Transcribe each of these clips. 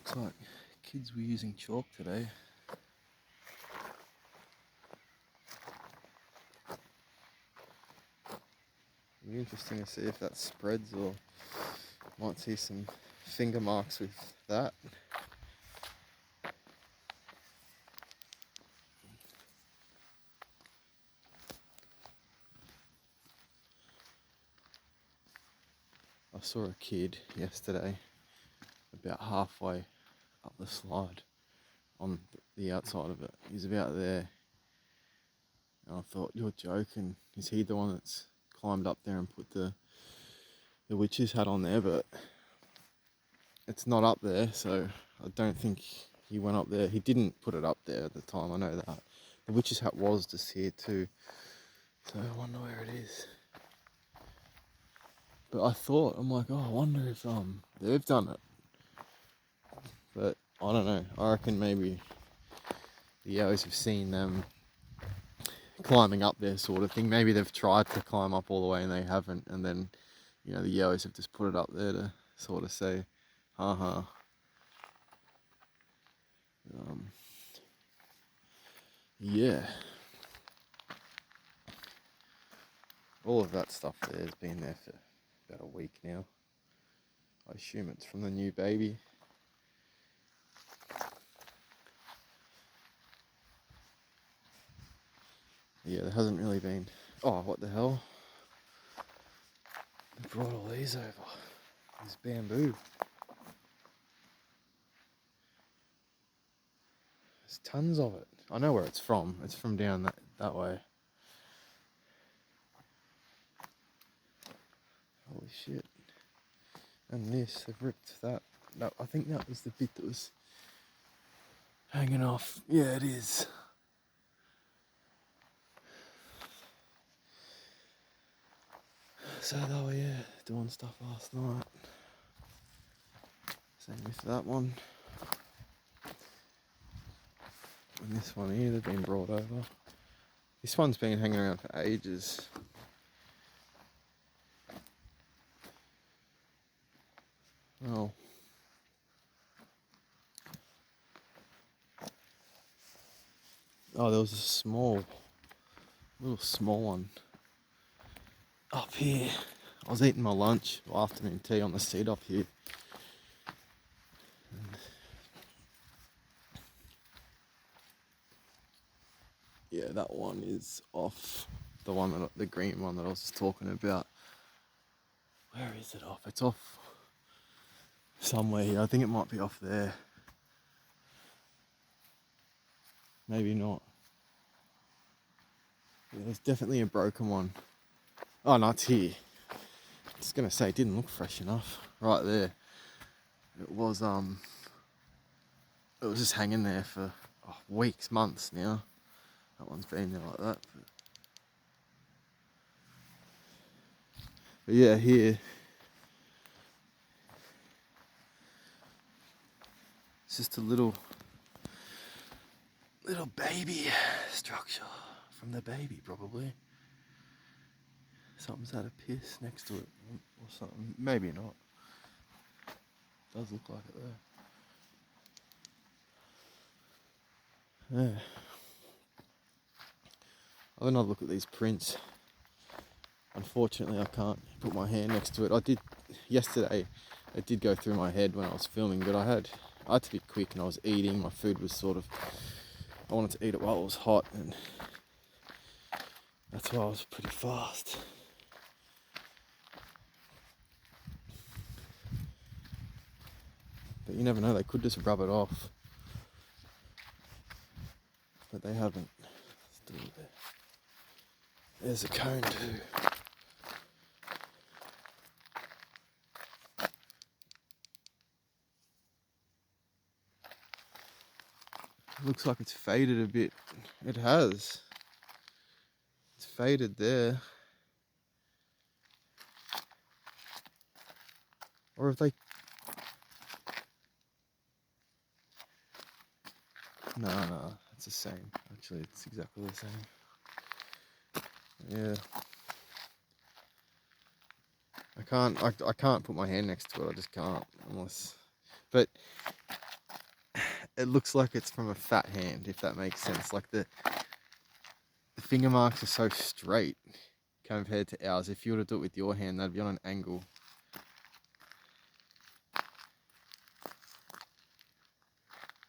Looks like kids were using chalk today. It'll be interesting to see if that spreads, or might see some finger marks with that. I saw a kid yesterday about halfway up the slide on the outside of it. He's about there. And I thought, you're joking. Is he the one that's climbed up there and put the witch's hat on there? But it's not up there, so I don't think he went up there. He didn't put it up there at the time, I know that. The witch's hat was just here too. So I wonder where it is. But I'm like, oh, I wonder if they've done it. But I don't know. I reckon maybe the Yowies have seen them climbing up there, sort of thing. Maybe they've tried to climb up all the way and they haven't, and then the Yowies have just put it up there to sort of say, haha. Yeah. All of that stuff there has been there for about a week now. I assume it's from the new baby. Yeah, there hasn't really been... Oh, what the hell? They brought all these over. This bamboo. There's tons of it. I know where it's from. It's from down that way. Holy shit. And this, they've ripped that. No, I think that was the bit that was hanging off. Yeah, it is. So they were, doing stuff last night. Same with that one. And this one here, they've been brought over. This one's been hanging around for ages. Oh. Oh, there was a little small one up here. I was eating my lunch or afternoon tea on the seat up here. Yeah, that one is off. The green one that I was just talking about. Where is it off? It's off somewhere here. I think it might be off there. Maybe not. Yeah, there's definitely a broken one. Oh no, it's here. I was gonna say it didn't look fresh enough. Right there. It was just hanging there for weeks, months now. That one's been there like that. But yeah, here it's just a little baby structure from the baby, probably. Something's had a piss next to it or something. Maybe not. Does look like it though. Yeah. I'll have another look at these prints. Unfortunately, I can't put my hand next to it. I did yesterday. It did go through my head when I was filming, but I had to be quick, and I was eating. My food was I wanted to eat it while it was hot, and that's why I was pretty fast. But you never know, they could just rub it off. But they haven't. Still there. There's a cone too. Looks like it's faded a bit. It has. It's faded there. Or if they... No, it's the same. Actually, it's exactly the same. Yeah. I can't put my hand next to it. I just can't, unless... But it looks like it's from a fat hand, if that makes sense. Like the finger marks are so straight compared to ours. If you were to do it with your hand, they'd be on an angle.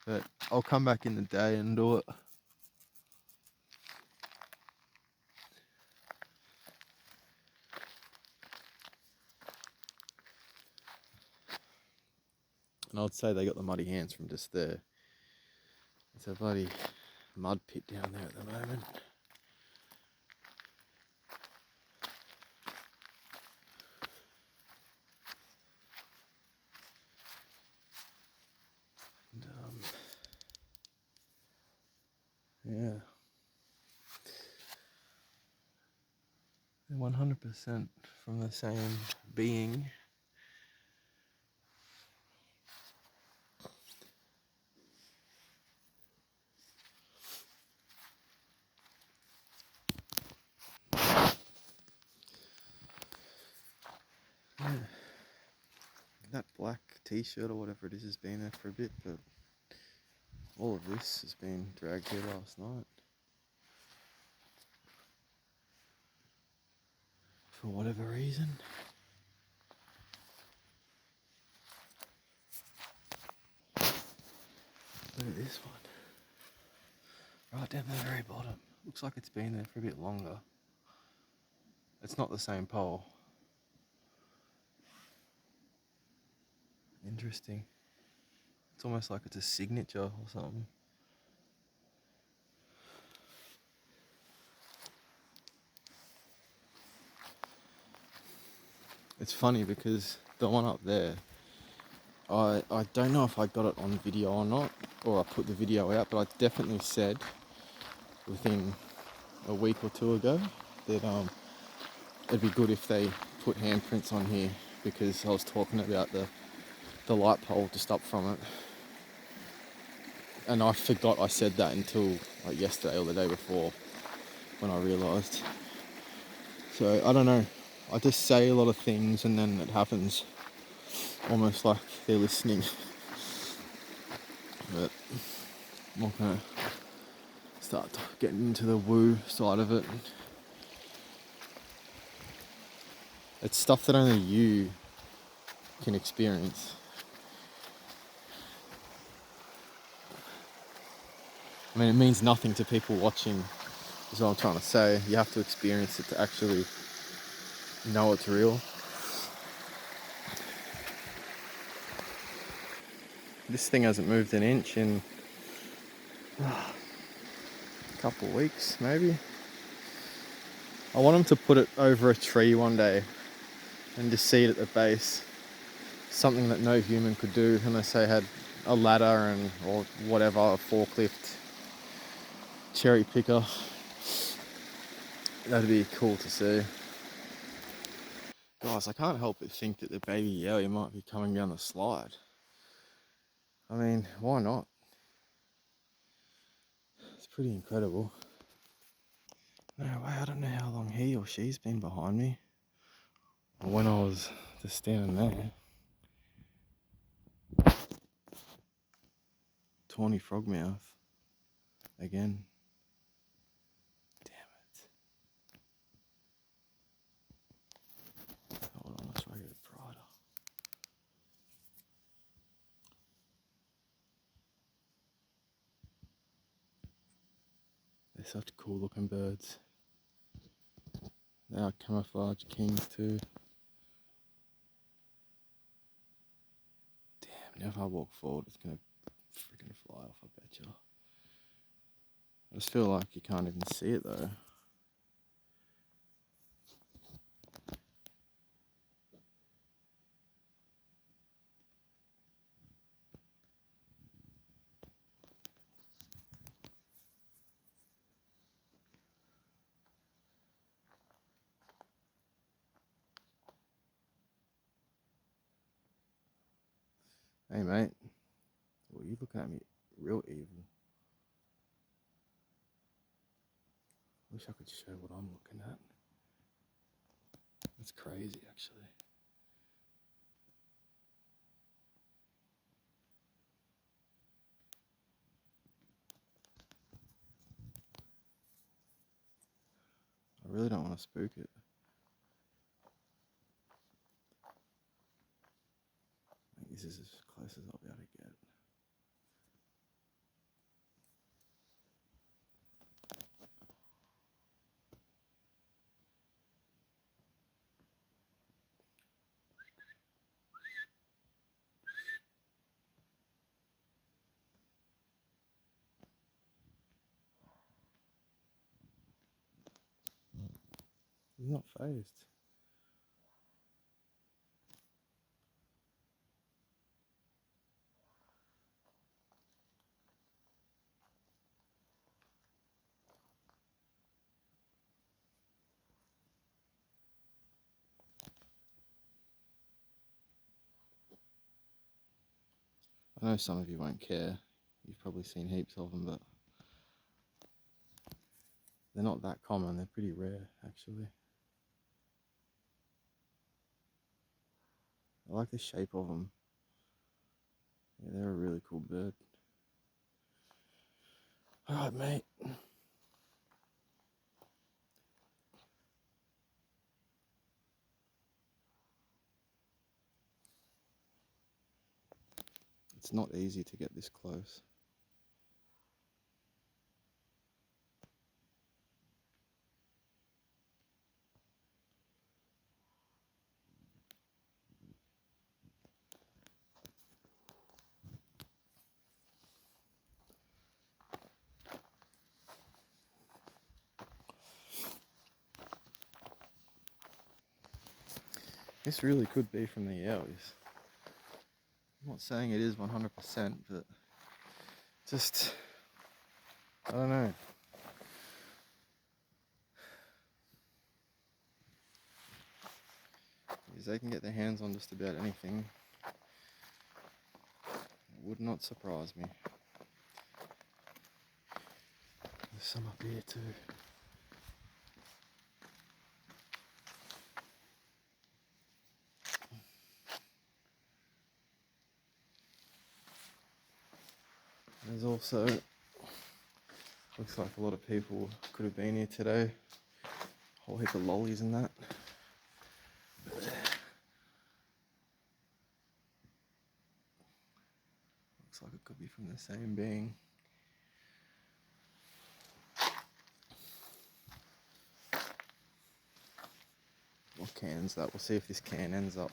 But I'll come back in the day and do it. And I'd say they got the muddy hands from just there. It's a bloody mud pit down there at the moment. And, yeah. They're 100% from the same being. Yeah. That black t-shirt or whatever it is has been there for a bit, but all of this has been dragged here last night. For whatever reason. Look at this one. Right down the very bottom. Looks like it's been there for a bit longer. It's not the same pole. Interesting. It's almost like it's a signature or something. It's funny because the one up there, I don't know if I got it on video or not, or I put the video out, but I definitely said within a week or two ago that it'd be good if they put handprints on here, because I was talking about the light pole just up from it. And I forgot I said that until like yesterday or the day before when I realised. So I don't know. I just say a lot of things and then it happens. Almost like they're listening. But I'm not going to start getting into the woo side of it. It's stuff that only you can experience. I mean, it means nothing to people watching, is what I'm trying to say. You have to experience it to actually know it's real. This thing hasn't moved an inch in a couple of weeks, maybe. I want them to put it over a tree one day and just see it at the base. Something that no human could do unless they had a ladder and or whatever, a forklift, cherry picker. That'd be cool to see. Guys, I can't help but think that the baby yowie might be coming down the slide. I mean, why not? It's pretty incredible. No way, I don't know how long he or she's been behind me. When I was just standing there. Tawny frogmouth. Again. Damn it. Hold on, let's try to get it brighter. They're such cool looking birds. They are camouflage kings too. Damn, now if I walk forward, it's gonna freaking fly off, I bet you. I just feel like you can't even see it though. Hey mate, well, you looking at me real evil. Wish I could show what I'm looking at. That's crazy actually. really don't want to spook it. I think this is as close as I'll be able to get. He's not phased. I know some of you won't care. You've probably seen heaps of them, but they're not that common. They're pretty rare, actually. I like the shape of them. Yeah, they're a really cool bird. Alright, mate. It's not easy to get this close. This really could be from the Yowies. I'm not saying it is 100%, but just, I don't know. Because they can get their hands on just about anything. It would not surprise me. There's some up here too. There's also, looks like a lot of people could have been here today. A whole heap of lollies and that. Looks like it could be from the same being. What can's that? We'll see if this can ends up.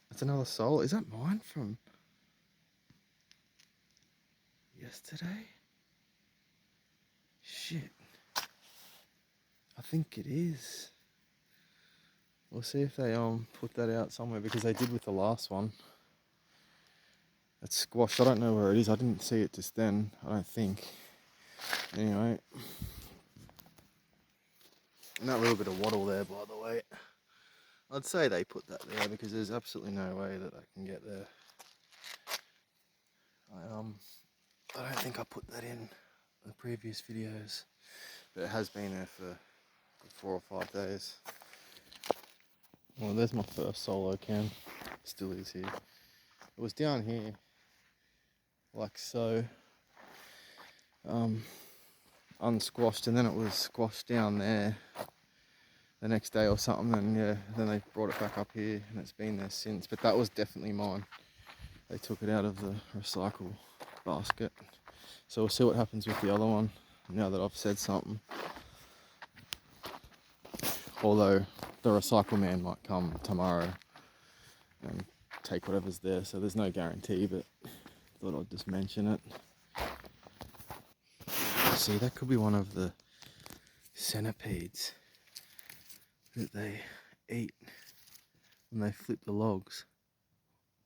That's another soul. Is that mine from yesterday? Shit. I think it is. We'll see if they put that out somewhere, because they did with the last one. It's squashed. I don't know where it is. I didn't see it just then, I don't think. Anyway. And that little bit of wattle there, by the way. I'd say they put that there because there's absolutely no way that I can get there. I don't think I put that in the previous videos, but it has been there for 4 or 5 days. Well, there's my first solo can. Still is here. It was down here, like so, unsquashed, and then it was squashed down there the next day or something, and yeah, then they brought it back up here, and it's been there since. But that was definitely mine. They took it out of the recycle basket. So we'll see what happens with the other one now that I've said something. Although the recycle man might come tomorrow and take whatever's there, so there's no guarantee, but thought I'd just mention it. See, that could be one of the centipedes that they eat when they flip the logs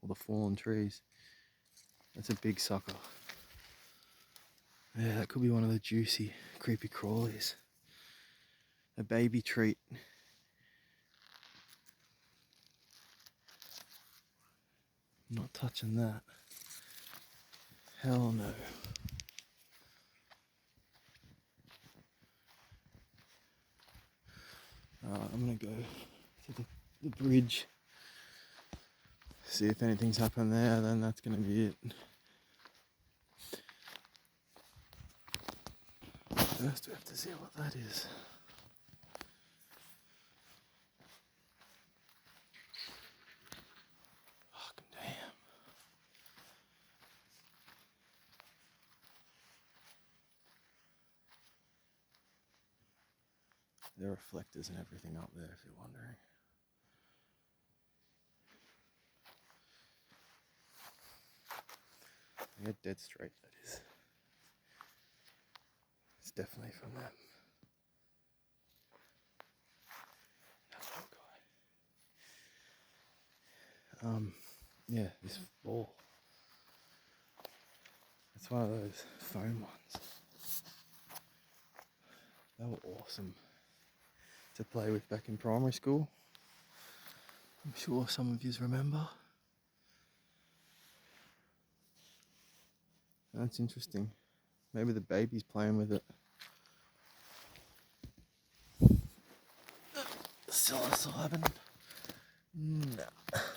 or the fallen trees. That's a big sucker. Yeah, that could be one of the juicy creepy crawlies. A baby treat. I'm not touching that. Hell no. Alright, I'm gonna go to the bridge, see if anything's happened there, then that's gonna be it. First we have to see what that is. There are reflectors and everything up there, if you're wondering. Yeah, dead straight, that is. It's definitely from them. That little guy. Yeah, this ball. It's one of those foam ones. They were awesome to play with back in primary school. I'm sure some of you remember. That's interesting. Maybe the baby's playing with it. Psilocybin? No.